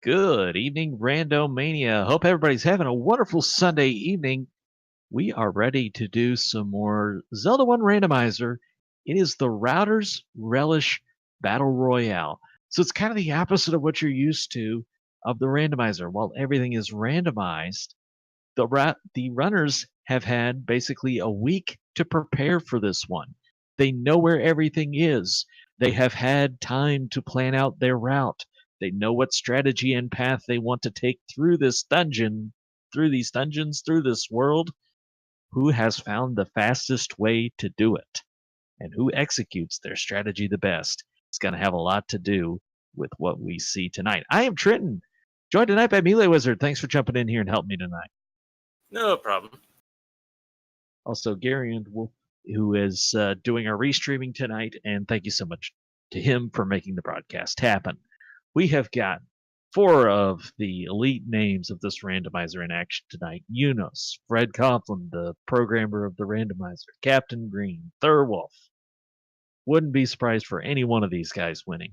Good evening, Randomania. Hope everybody's having a wonderful Sunday evening. We are ready to do some more Zelda 1 Randomizer. It is the Router's Relish Battle Royale. So it's kind of the opposite of what you're used to of the Randomizer. While everything is randomized, the runners have had basically a week to prepare for this one. They know where everything is. They have had time to plan out their route. They know what strategy and path they want to take through this dungeon, through these dungeons, through this world. Who has found the fastest way to do it? And who executes their strategy the best? It's going to have a lot to do with what we see tonight. I am Trenton, joined tonight by Melee Wizard. Thanks for jumping in here and helping me tonight. No problem. Also, Gary and Wolf, who is doing our restreaming tonight, and thank you so much to him for making the broadcast happen. We have got 4 of the elite names of this randomizer in action tonight. Eunos, Fred Coughlin, the programmer of the randomizer, Captain Green, Thirwolf. Wouldn't be surprised for any one of these guys winning.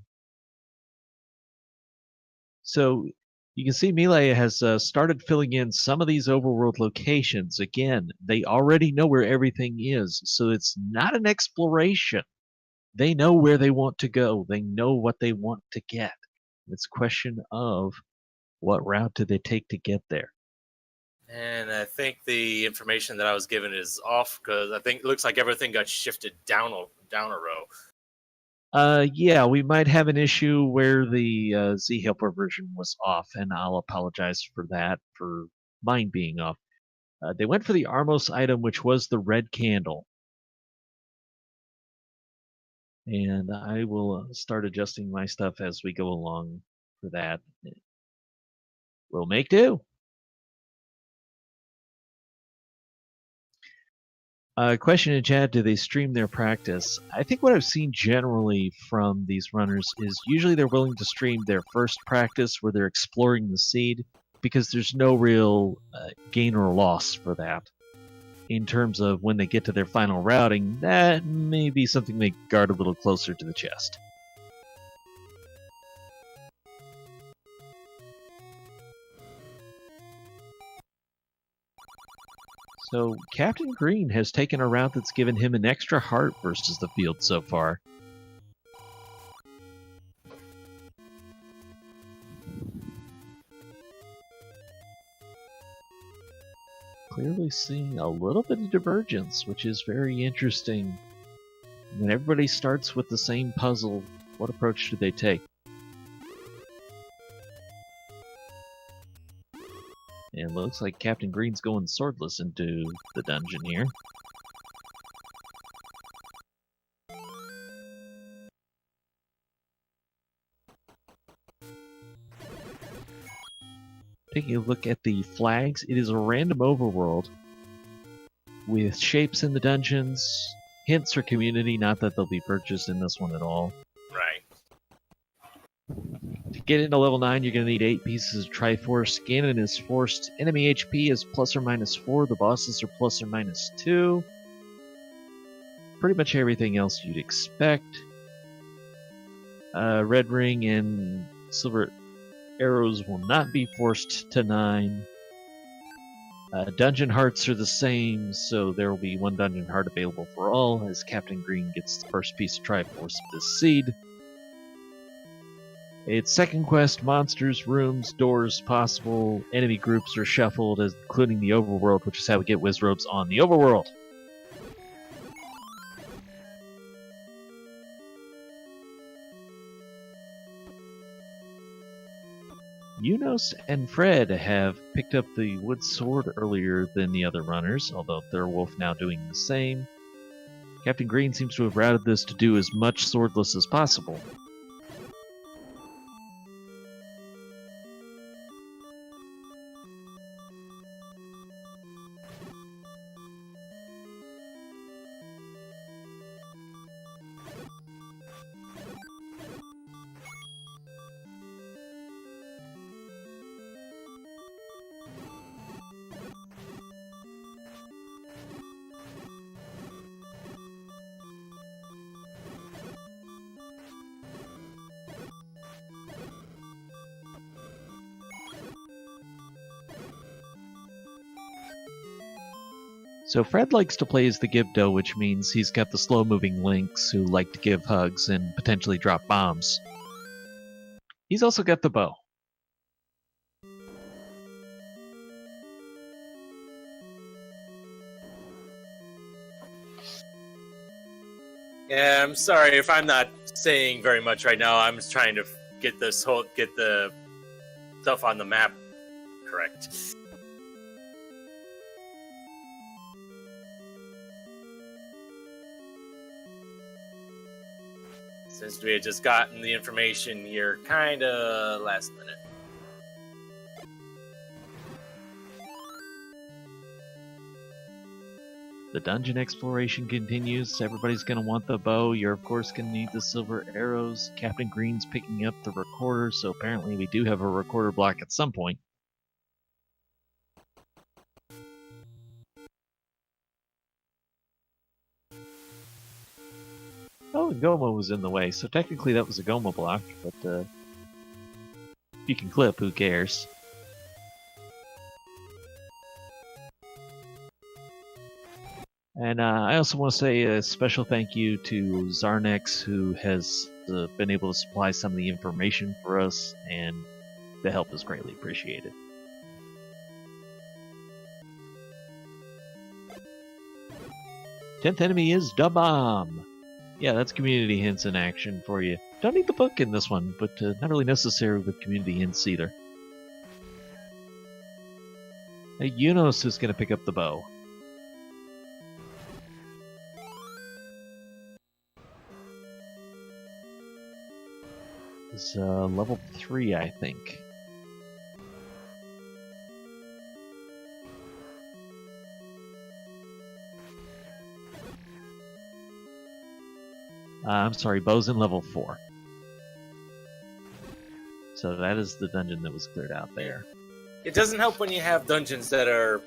So you can see Melee has started filling in some of these overworld locations. Again, they already know where everything is, so it's not an exploration. They know where they want to go. They know what they want to get. It's a question of what route do they take to get there. And I think the information that I was given is off because I think it looks like everything got shifted down a row. Yeah, we might have an issue where the Z-Helper version was off, and I'll apologize for that, for mine being off. They went for the Armos item, which was the red candle. And I will start adjusting my stuff as we go along for that. We'll make do. Question in chat, do they stream their practice? I think what I've seen generally from these runners is usually they're willing to stream their first practice where they're exploring the seed because there's no real gain or loss for that. In terms of when they get to their final routing, that may be something they guard a little closer to the chest. So Captain Green has taken a route that's given him an extra heart versus the field so far. Clearly seeing a little bit of divergence, which is very interesting. When everybody starts with the same puzzle, what approach do they take? And it looks like Captain Green's going swordless into the dungeon here. Taking a look at the flags, it is a random overworld with shapes in the dungeons, hints for community, not that they'll be purchased in this one at all. Right. To get into level 9, you're going to need 8 pieces of Triforce. Ganon is forced. Enemy HP is plus or minus 4. The bosses are plus or minus 2. Pretty much everything else you'd expect. Red Ring and Silver Arrows will not be forced to 9. Dungeon hearts are the same, so there will be 1 dungeon heart available for all as Captain Green gets the first piece of Triforce of this seed. It's second quest, monsters, rooms, doors, possible enemy groups are shuffled, including the overworld, which is how we get Wizrobes on the overworld. Eunos and Fred have picked up the wood sword earlier than the other runners, although Thirwolf now doing the same. Captain Green seems to have routed this to do as much swordless as possible. So Fred likes to play as the Gibdo, which means he's got the slow-moving Lynx who like to give hugs and potentially drop bombs. He's also got the bow. Yeah, I'm sorry if I'm not saying very much right now. I'm just trying to get the stuff on the map correct. Since we had just gotten the information here kinda last minute. The dungeon exploration continues. Everybody's going to want the bow. You're, of course, going to need the silver arrows. Captain Green's picking up the recorder, so apparently we do have a recorder block at some point. Oh, and Goma was in the way, so technically that was a Goma block, but if you can clip, who cares? And I also want to say a special thank you to Zarnex, who has been able to supply some of the information for us, and the help is greatly appreciated. 10th enemy is Da Bomb. Yeah, that's community hints in action for you. Don't need the book in this one, but not really necessary with community hints either. Hey, Eunos is going to pick up the bow. It's level 3, I think. I'm sorry, bow's in level 4. So that is the dungeon that was cleared out there. It doesn't help when you have dungeons that are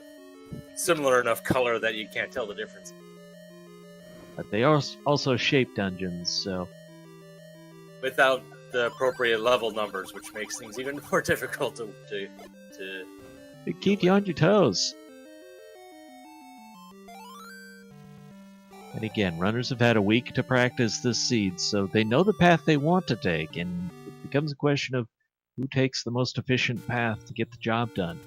similar enough color that you can't tell the difference. But they are also shape dungeons, so... Without the appropriate level numbers, which makes things even more difficult to keep you on your toes. And again, runners have had a week to practice this seed, so they know the path they want to take, and it becomes a question of who takes the most efficient path to get the job done.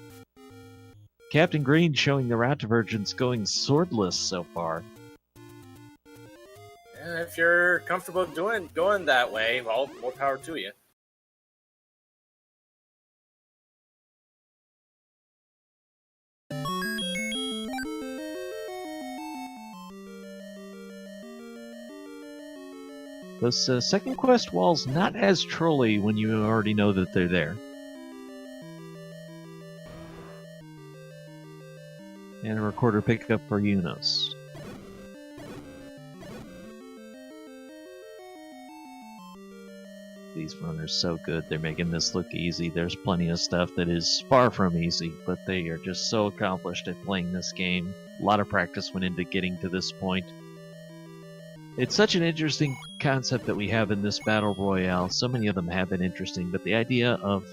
Captain Green showing the route divergence going swordless so far. And if you're comfortable going that way, well, more power to you. This second quest wall's not as trolly when you already know that they're there. And a recorder pickup for Eunos. These runners so good. They're making this look easy. There's plenty of stuff that is far from easy, but they are just so accomplished at playing this game. A lot of practice went into getting to this point. It's such an interesting concept that we have in this Battle Royale. So many of them have been interesting, but the idea of,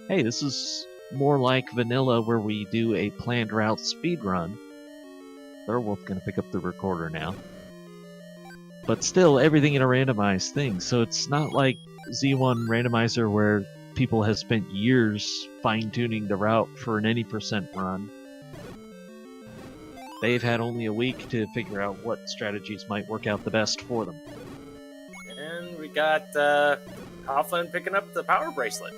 hey, this is more like vanilla where we do a planned route speed run. Thirwolf gonna pick up the recorder now. But still, everything in a randomized thing, so it's not like Z1 Randomizer where people have spent years fine-tuning the route for an any % run. They've had only a week to figure out what strategies might work out the best for them. And we got Coughlin picking up the power bracelet.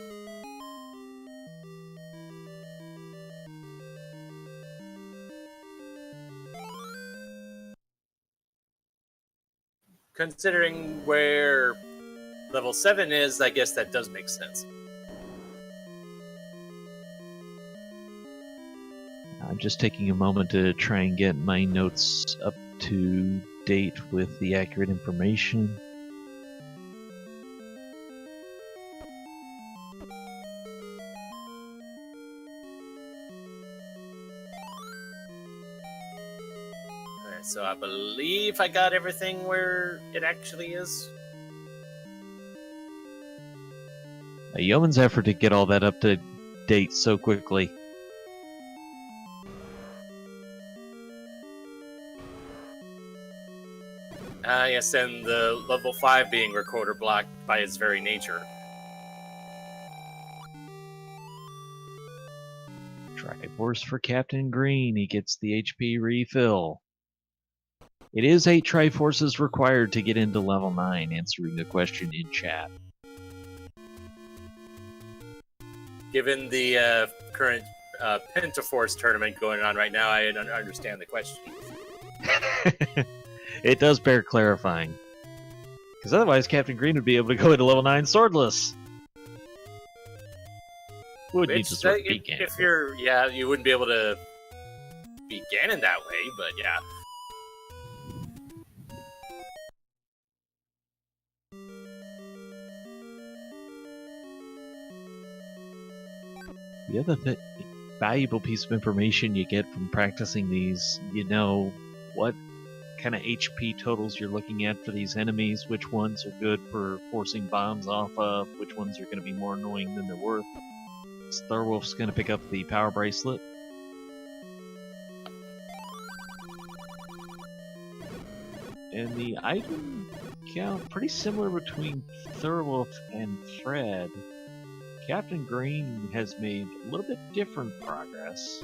Considering where level 7 is, I guess that does make sense. I'm just taking a moment to try and get my notes up to date with the accurate information. Alright, so I believe I got everything where it actually is. A yeoman's effort to get all that up to date so quickly. Yes, and the level 5 being recorder blocked by its very nature. Triforce for Captain Green. He gets the HP refill. It is 8 Triforces required to get into level 9, answering the question in chat. Given the current Pentaforce tournament going on right now, I understand the question. It does bear clarifying. Because otherwise, Captain Green would be able to go into level 9 swordless. Would need to sort of beat Ganon. If you're, yeah, you wouldn't be able to beat Ganon that way, but yeah. The other valuable piece of information you get from practicing these, you know what kind of HP totals you're looking at for these enemies, which ones are good for forcing bombs off of, which ones are going to be more annoying than they're worth. Thirwolf's going to pick up the power bracelet. And the item count pretty similar between Thirwolf and Fred. Captain Green has made a little bit different progress.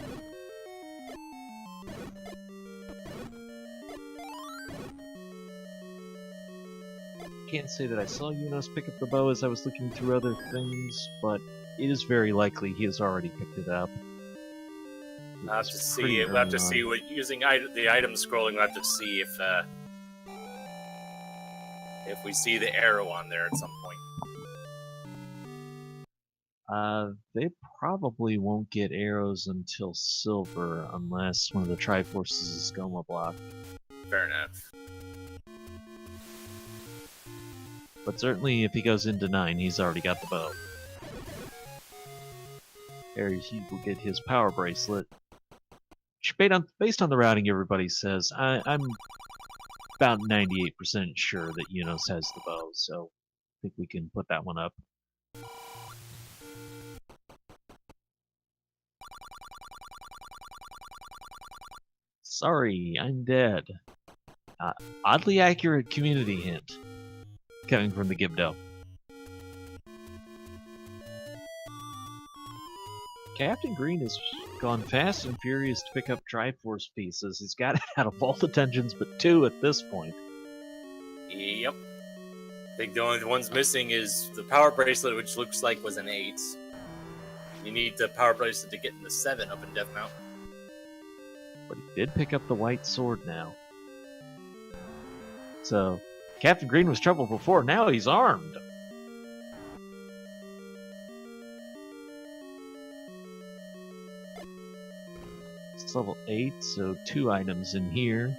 Can't say that I saw Eunos pick up the bow as I was looking through other things, but it is very likely he has already picked it up. We'll have to see. We'll have to see what using the item scrolling. We'll have to see if we see the arrow on there at some point. They probably won't get arrows until silver, unless one of the Triforces is Goma blocked. Fair enough. But certainly, if he goes into 9, he's already got the bow. There he will get his power bracelet. Based on the routing everybody says, I'm about 98% sure that Eunos has the bow, so I think we can put that one up. Sorry, I'm dead. Oddly accurate community hint coming from the Gibdo. Captain Green has gone fast and furious to pick up Triforce pieces. He's got it out of all the dungeons but 2 at this point. Yep. I think the only ones missing is the power bracelet, which looks like was an 8. You need the power bracelet to get in the 7 up in Death Mountain. But he did pick up the white sword now. So, Captain Green was trouble before, now he's armed. It's level 8, so 2 items in here.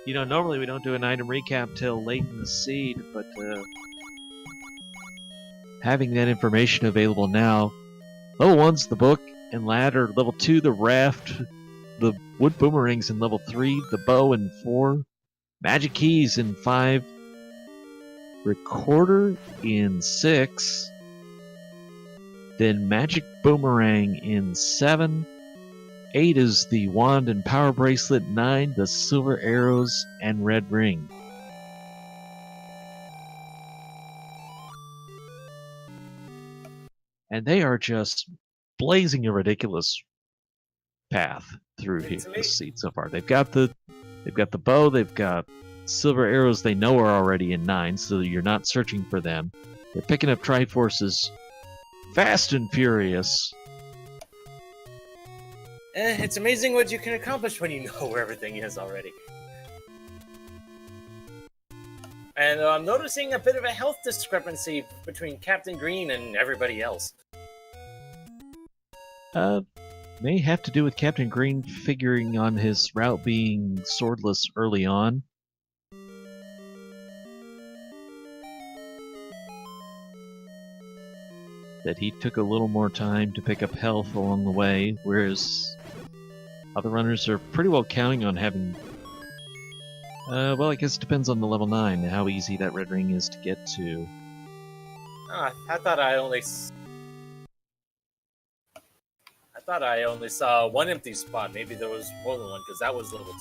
You know, normally we don't do an item recap till late in the seed, but having that information available now, level 1's the book and ladder, level 2 the raft, the wood boomerangs in level 3, the bow in 4, magic keys in 5, recorder in 6, then magic boomerang in 7, 8 is the wand and power bracelet, 9 the silver arrows and red ring. And they are just blazing a ridiculous path through here this seed so far. They've got the bow, they've got silver arrows they know are already in 9, so you're not searching for them. They're picking up Triforces fast and furious. It's amazing what you can accomplish when you know where everything is already. And I'm noticing a bit of a health discrepancy between Captain Green and everybody else. May have to do with Captain Green figuring on his route being swordless early on. That he took a little more time to pick up health along the way, whereas other runners are pretty well counting on having... well, I guess it depends on the level 9, how easy that red ring is to get to. I thought I only... thought I only saw one empty spot. Maybe there was more than one, because that was level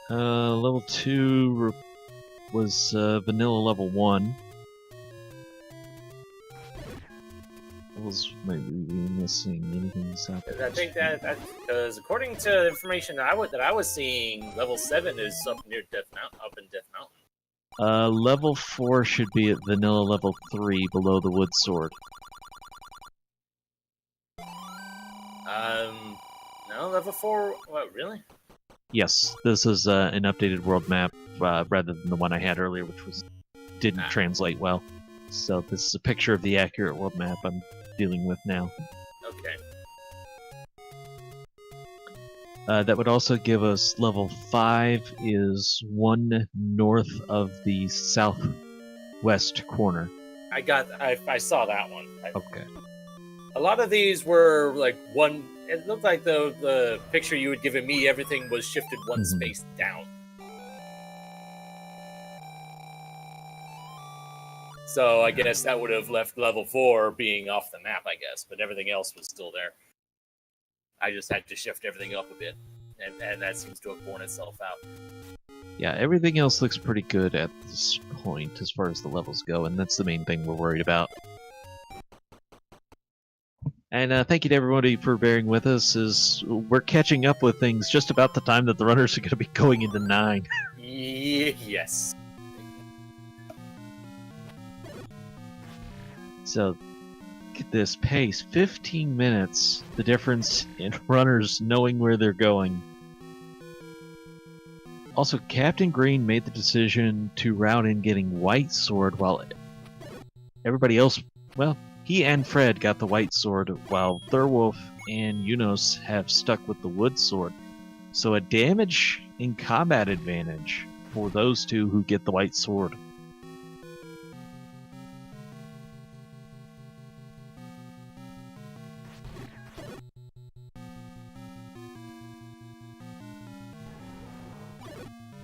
2. Level 2 was vanilla level 1. Might be missing anything. I think that's because according to the information that I was seeing, level 7 is up near Death Mountain, up in Death Mountain. Level 4 should be at vanilla level 3, below the wood sword. No, level 4. What, really? Yes, this is an updated world map rather than the one I had earlier, which didn't translate well. So this is a picture of the accurate world map I'm dealing with now. Okay. That would also give us level 5 is 1 north of the southwest corner. I saw that one. Okay. A lot of these were like one. It looked like the picture you had given me, everything was shifted one space down. So I guess that would have left level 4 being off the map, I guess, but everything else was still there. I just had to shift everything up a bit, and that seems to have borne itself out. Yeah, everything else looks pretty good at this point as far as the levels go, and that's the main thing we're worried about. And thank you to everybody for bearing with us, as we're catching up with things just about the time that the runners are going to be going into 9. Yes. So, look at this pace. 15 minutes, the difference in runners knowing where they're going. Also, Captain Green made the decision to route in getting White Sword, while everybody else, well, he and Fred got the White Sword, while Thirwolf and Eunos have stuck with the Wood Sword. So a damage in combat advantage for those two who get the White Sword.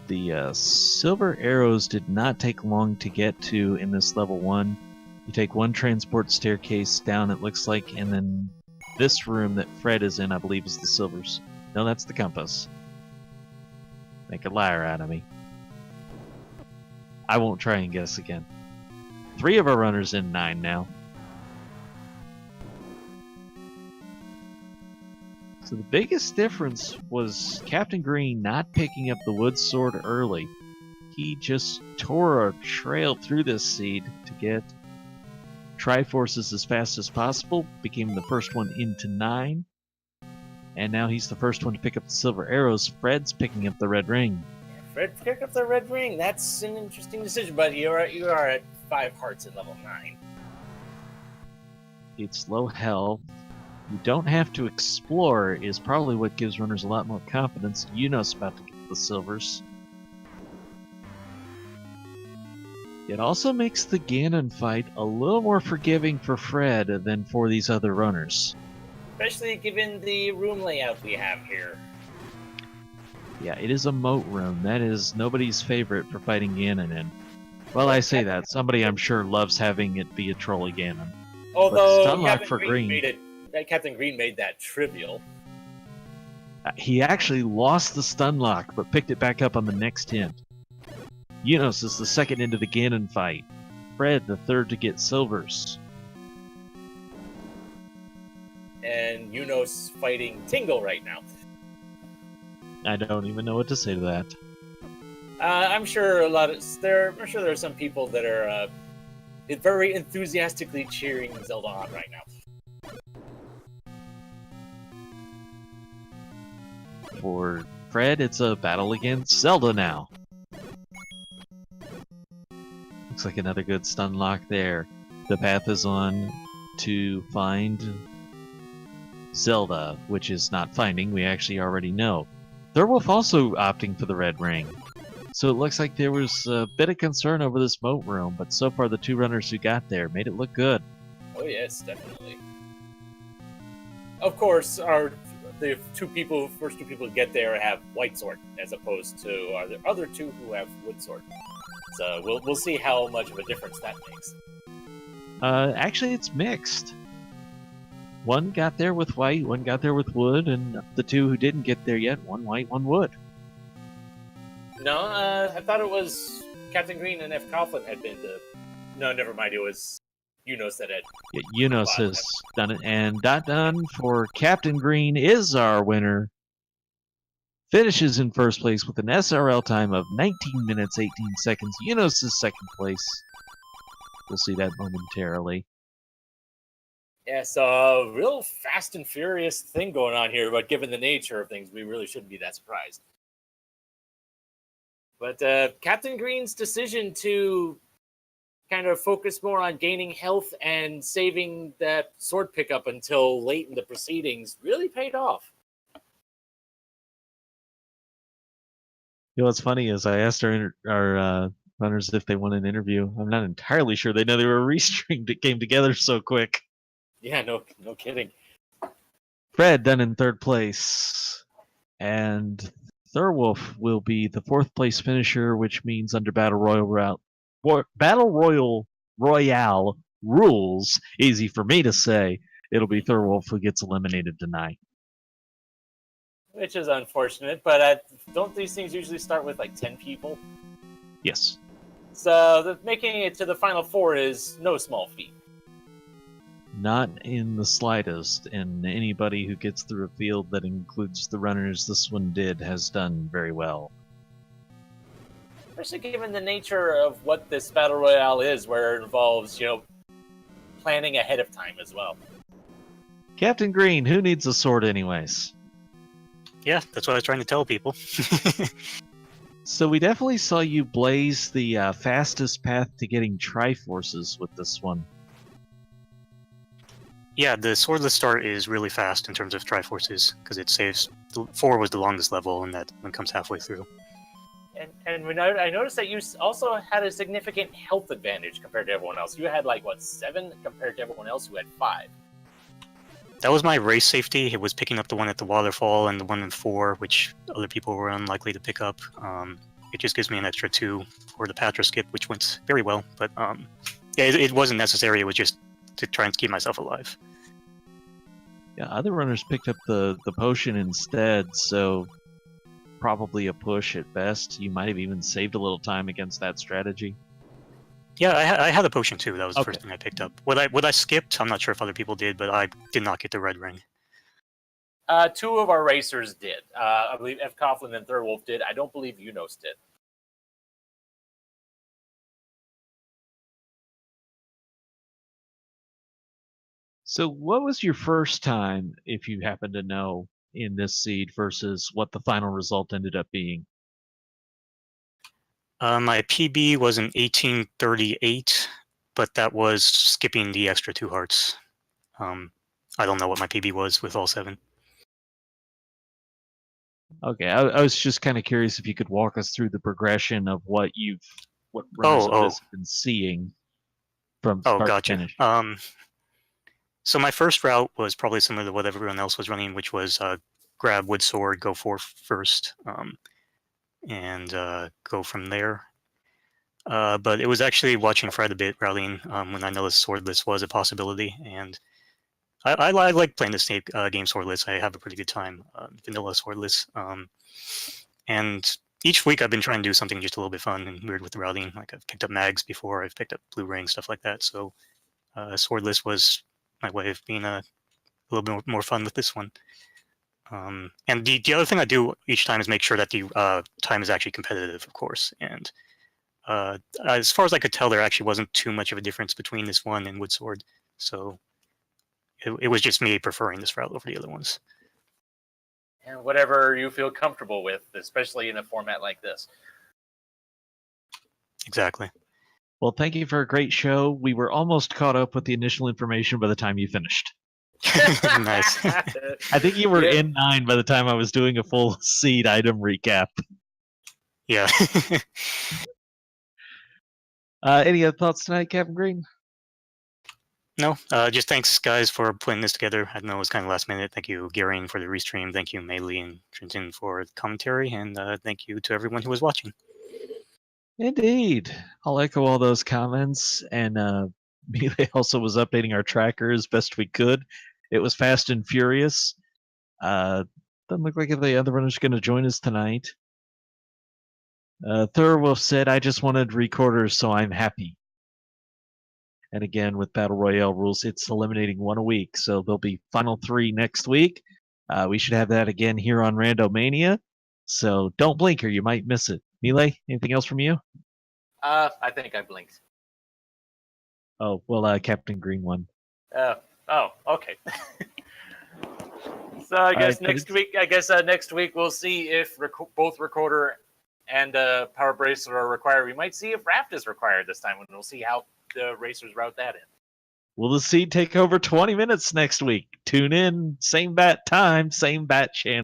The silver arrows did not take long to get to in this level 1. You take one transport staircase down, it looks like, and then this room that Fred is in, I believe, is the silvers. No, that's the compass. Make a liar out of me. I won't try and guess again. 3 of our runners in 9 now. So the biggest difference was Captain Green not picking up the wood sword early. He just tore a trail through this seed to get Triforces as fast as possible, became the first one into 9, and now he's the first one to pick up the silver arrows. Fred's picking up the red ring. Yeah, Fred picked up the red ring. That's an interesting decision, but you are at 5 hearts at level 9. It's low health. You don't have to explore is probably what gives runners a lot more confidence. Eunos about to get the silvers. It also makes the Ganon fight a little more forgiving for Fred than for these other runners. Especially given the room layout we have here. Yeah, it is a moat room. That is nobody's favorite for fighting Ganon in. Well, I say that. Somebody I'm sure loves having it be a trolly Ganon. Although Stunlock for Green. Captain Green made that trivial. He actually lost the Stunlock, but picked it back up on the next hint. Eunos is the second into the Ganon fight. Fred, the third to get silvers. And Eunos fighting Tingle right now. I don't even know what to say to that. I'm sure there are some people that are very enthusiastically cheering Zelda on right now. For Fred, it's a battle against Zelda now. Looks like another good stun lock there. The path is on to find Zelda, which is not finding, we actually already know. Thirwolf also opting for the red ring. So it looks like there was a bit of concern over this moat room, but so far the 2 runners who got there made it look good. Oh yes, definitely. Of course, the first two people to get there have White Sword, as opposed to the other 2 who have Wood Sword. So we'll see how much of a difference that makes. Actually, it's mixed. One got there with white, one got there with wood, and the two who didn't get there yet, one white, one wood. No, I thought it was Captain Green and fcoughlin had been the. No, never mind. It was Eunos that had. Yeah, Eunos has done it, and done for Captain Green is our winner. Finishes in first place with an SRL time of 19 minutes, 18 seconds. Eunos is second place. We'll see that momentarily. Yeah, so a real fast and furious thing going on here, but given the nature of things, we really shouldn't be that surprised. But Captain Green's decision to kind of focus more on gaining health and saving that sword pickup until late in the proceedings really paid off. You know what's funny is I asked our runners if they want an interview. I'm not entirely sure they know they were restreamed. It came together so quick. Yeah, no kidding. Fred done in third place, and Thirwolf will be the fourth place finisher, which means under Battle Royale rules, easy for me to say, it'll be Thirwolf who gets eliminated tonight. Which is unfortunate, but don't these things usually start with like 10 people? Yes. So making it to the final four is no small feat. Not in the slightest, and anybody who gets through a field that includes the runners this one did has done very well. Especially given the nature of what this Battle Royale is, where it involves, planning ahead of time as well. Captain Green, who needs a sword anyways? Yeah, that's what I was trying to tell people. So we definitely saw you blaze the fastest path to getting Triforces with this one. Yeah, the swordless start is really fast in terms of Triforces, because it saves... 4 was the longest level, and that one comes halfway through. And I noticed that you also had a significant health advantage compared to everyone else. You had, 7 compared to everyone else who had 5. That was my race safety. It was picking up the one at the waterfall and the one in 4, which other people were unlikely to pick up. It just gives me an extra 2 for the Patra skip, which went very well. But yeah, it wasn't necessary. It was just to try and keep myself alive. Yeah, other runners picked up the potion instead, so probably a push at best. You might have even saved a little time against that strategy. Yeah, I had a potion too. That was the first thing I picked up. What I skipped, I'm not sure if other people did, but I did not get the red ring. 2 of our racers did. I believe fcoughlin and Thirwolf did. I don't believe Eunos did. So what was your first time, if you happen to know, in this seed versus what the final result ended up being? My PB was an 1838, but that was skipping the extra 2 hearts. I don't know what my PB was with all 7. Okay, I was just kind of curious if you could walk us through the progression of what runners of this have been seeing from start to finish. So my first route was probably similar to what everyone else was running, which was grab wood sword, go for first, and go from there. But it was actually watching Fred a bit routing when I noticed swordless was a possibility, and I like playing this game swordless. I have a pretty good time vanilla swordless, and each week I've been trying to do something just a little bit fun and weird with the routing. Like I've picked up mags before, I've picked up blue ring, stuff like that. So swordless was my way of being a little bit more fun with this one. And the other thing I do each time is make sure that the time is actually competitive, of course. And as far as I could tell, there actually wasn't too much of a difference between this one and wood sword. So it was just me preferring this route over the other ones. And whatever you feel comfortable with, especially in a format like this. Exactly. Well, thank you for a great show. We were almost caught up with the initial information by the time you finished. Nice. I think you were in 9 by the time I was doing a full seed item recap. Yeah. Any other thoughts tonight, Captain Green? No, just thanks, guys, for putting this together. I know it was kind of last minute. Thank you, Gary, for the restream. Thank you, Meili and Trenton, for the commentary. And thank you to everyone who was watching. Indeed. I'll echo all those comments. And Melee also was updating our tracker as best we could. It was fast and furious. Doesn't look like if the other runners going to join us tonight. Thirwolf said, I just wanted recorders, so I'm happy. And again, with Battle Royale rules, it's eliminating one a week. So there'll be final 3 next week. We should have that again here on Randomania. So don't blink or you might miss it. Melee, anything else from you? I think I blinked. Oh, well, Captain Green one. Oh, okay. So I guess next week we'll see if both recorder and power bracelet are required. We might see if raft is required this time, and we'll see how the racers route that in. Will the seed take over 20 minutes next week? Tune in, same bat time, same bat channel.